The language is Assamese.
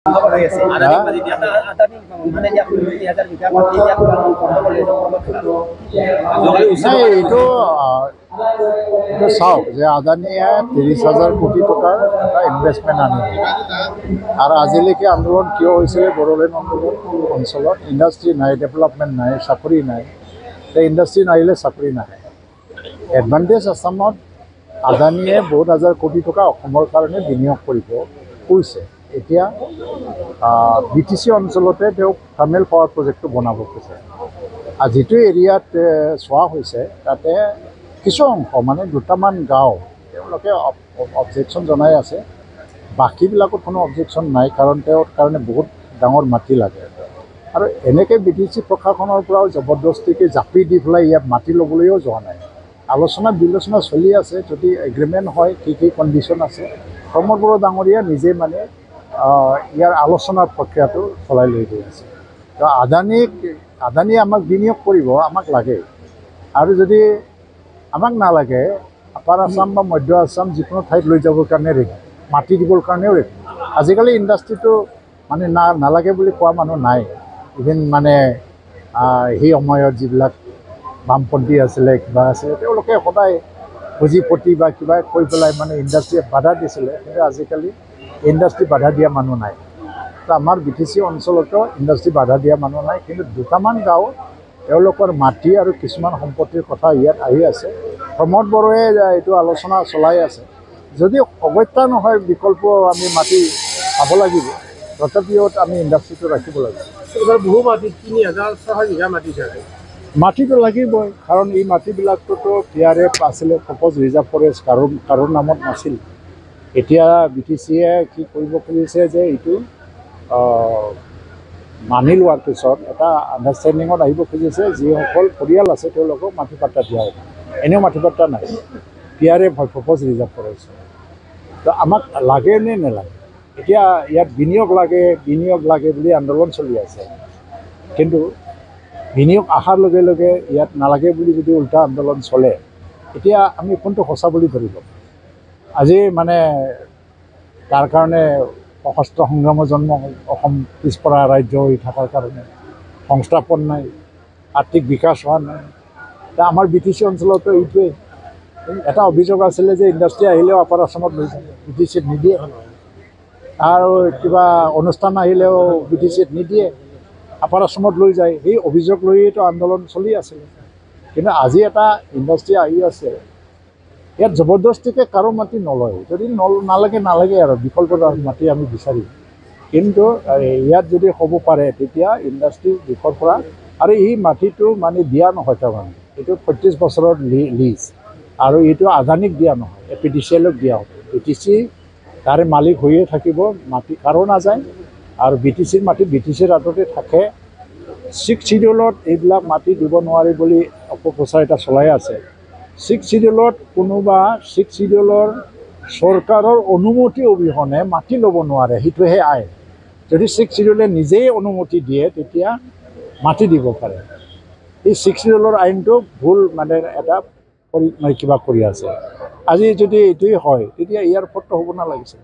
চাওক যে আদানীয়ে 30,000 কোটি টকাৰ এটা ইনভেষ্টমেণ্ট আনিব আৰু আজিলৈকে আন্দোলন কিয় হৈছিলে বড়োলেণ্ড অঞ্চলত ইণ্ডাষ্ট্ৰী নাই, ডেভেলপমেণ্ট নাই, চাকৰি নাই। ইণ্ডাষ্ট্ৰী নাহিলে চাকৰি নাহে। এডভান্টেজ আছামত আদানীয়ে বহুত হাজাৰ কোটি টকা অসমৰ কাৰণে বিনিয়োগ কৰিব কৈছে। এতিয়া BTC অঞ্চলতে তেওঁ থাৰ্মেল পাৱাৰ প্ৰজেক্টটো বনাব খোজে। আৰু যিটো এৰিয়াত চোৱা হৈছে তাতে কিছু অংশ মানে দুটামান গাঁও তেওঁলোকে অবজেকশ্যন জনাই আছে। বাকীবিলাকত কোনো অবজেকশ্যন নাই, কাৰণ তেওঁৰ কাৰণে বহুত ডাঙৰ মাটি লাগে। আৰু এনেকৈ BTC প্ৰশাসনৰ পৰাও জবৰদস্তিকৈ জাপি দি পেলাই ইয়াত মাটি ল'বলৈও যোৱা নাই। আলোচনা বিলোচনা চলি আছে, যদি এগ্ৰিমেণ্ট হয় কি কি কণ্ডিশ্যন আছে প্ৰমোদ বড়ো ডাঙৰীয়া নিজে মানে ইয়াৰ আলোচনাৰ প্ৰক্ৰিয়াটো চলাই লৈ গৈ আছে। তো আদানীয়ে আমাক বিনিয়োগ কৰিব, আমাক লাগে। আৰু যদি আমাক নালাগে, আপাৰ আছাম বা মধ্য আছাম যিকোনো ঠাইত লৈ যাবৰ কাৰণে ৰেডি, মাটি দিবৰ কাৰণেও ৰেডি। আজিকালি ইণ্ডাষ্ট্ৰিটো মানে নালাগে বুলি কোৱা মানুহ নাই। ইভেন মানে সেই সময়ত যিবিলাক বামপন্থী আছিলে, কিবা আছিলে, তেওঁলোকে সদায় পুঁজিপতি বা কিবা কৈ পেলাই মানে ইণ্ডাষ্ট্ৰীয়ে বাধা দিছিলে। কিন্তু আজিকালি ইণ্ডাষ্ট্ৰী বাধা দিয়া মানুহ নাই। তো আমাৰ BTC অঞ্চলতো ইণ্ডাষ্ট্ৰী বাধা দিয়া মানুহ নাই। কিন্তু দুটামান গাঁও তেওঁলোকৰ মাটি আৰু কিছুমান সম্পত্তিৰ কথা ইয়াত আহি আছে। প্ৰমোদ বড়োৱে এইটো আলোচনা চলাই আছে। যদি অগত্যা নহয় বিকল্প আমি মাটি পাব লাগিব, তথাপিও আমি ইণ্ডাষ্ট্ৰীটো ৰাখিব লাগিব। এইবাৰ বহু মাটি 3,600 বিঘা মাটি থাকে। মাটিটো লাগিবই, কাৰণ এই মাটিবিলাকটোতো PRF আছিলে, প্ৰপ'জ ৰিজাৰ্ভ ফৰেষ্ট, কাৰো নামত নাছিল। এতিয়া BTCয়ে কি কৰিব খুজিছে যে এইটো মানি লোৱাৰ পিছত এটা আণ্ডাৰষ্টেণ্ডিঙত আহিব খুজিছে, যিসকল পৰিয়াল আছে তেওঁলোকক মাটি পাট্টা দিয়া হ'ব। এনেও মাটি পাট্টা নাই, PRF হয়, প্ৰপ'জ ৰিজাৰ্ভ ফৰেষ্ট। তো আমাক লাগে নে নেলাগে? এতিয়া ইয়াত বিনিয়োগ লাগে বুলি আন্দোলন চলি আছে। কিন্তু বিনিয়োগ অহাৰ লগে লগে ইয়াত নালাগে বুলি যদি উল্টা আন্দোলন চলে, এতিয়া আমি কোনটো সঁচা বুলি ধৰিব? আজি মানে তাৰ কাৰণে সশস্ত্ৰ সংগ্ৰামৰ জন্ম হ'ল। অসম পিছপৰা ৰাজ্য হৈ থকাৰ কাৰণে সংস্থাপন নাই, আৰ্থিক বিকাশ হোৱা নাই। এতিয়া আমাৰ BTC অঞ্চলতো এইটোৱেই এটা অভিযোগ আছিলে যে ইণ্ডাষ্ট্ৰী আহিলেও আপাৰ আছামত লৈ যায়, BTCত নিদিয়ে। আৰু কিবা অনুষ্ঠান আহিলেও BTCত নিদিয়ে, আপাৰ আছামত লৈ যায়। সেই অভিযোগ লৈয়েতো আন্দোলন চলি আছিলে। কিন্তু আজি এটা ইণ্ডাষ্ট্ৰী আহি আছে, ইয়াত জবৰদস্তিকৈ কাৰো মাটি নলয়। যদি নালাগে আৰু বিকল্প মাটি আমি বিচাৰিম। কিন্তু ইয়াত যদি হ'ব পাৰে তেতিয়া ইণ্ডাষ্ট্ৰীৰ দিশৰ পৰা, আৰু এই মাটিটো মানে দিয়া নহয়, তাৰমানে এইটো 35 বছৰৰ লিজ, আৰু এইটো আদানীক দিয়া নহয়, APDCLক দিয়া হ'ব। BTC তাৰে মালিক হৈয়ে থাকিব, মাটি কাৰো নাযায়। আৰু BTCৰ মাটি BTCৰ হাততে থাকে। 6 শিডিউলত এইবিলাক মাটি দিব নোৱাৰি বুলি অপপ্ৰচাৰ এটা চলাই আছে। 6 শিডিউলত কোনোবা 6 শিডিউলৰ চৰকাৰৰ অনুমতি অবিহনে মাটি ল'ব নোৱাৰে, সেইটোহে আইন। যদি 6 শিডিউলে নিজেই অনুমতি দিয়ে তেতিয়া মাটি দিব পাৰে। এই 6 শিডিউলৰ আইনটো ভুল মানে এটা কিবা কৰি আছে। আজি যদি এইটোৱেই হয় তেতিয়া ইয়াৰ ওপৰতো হ'ব নালাগিছিল।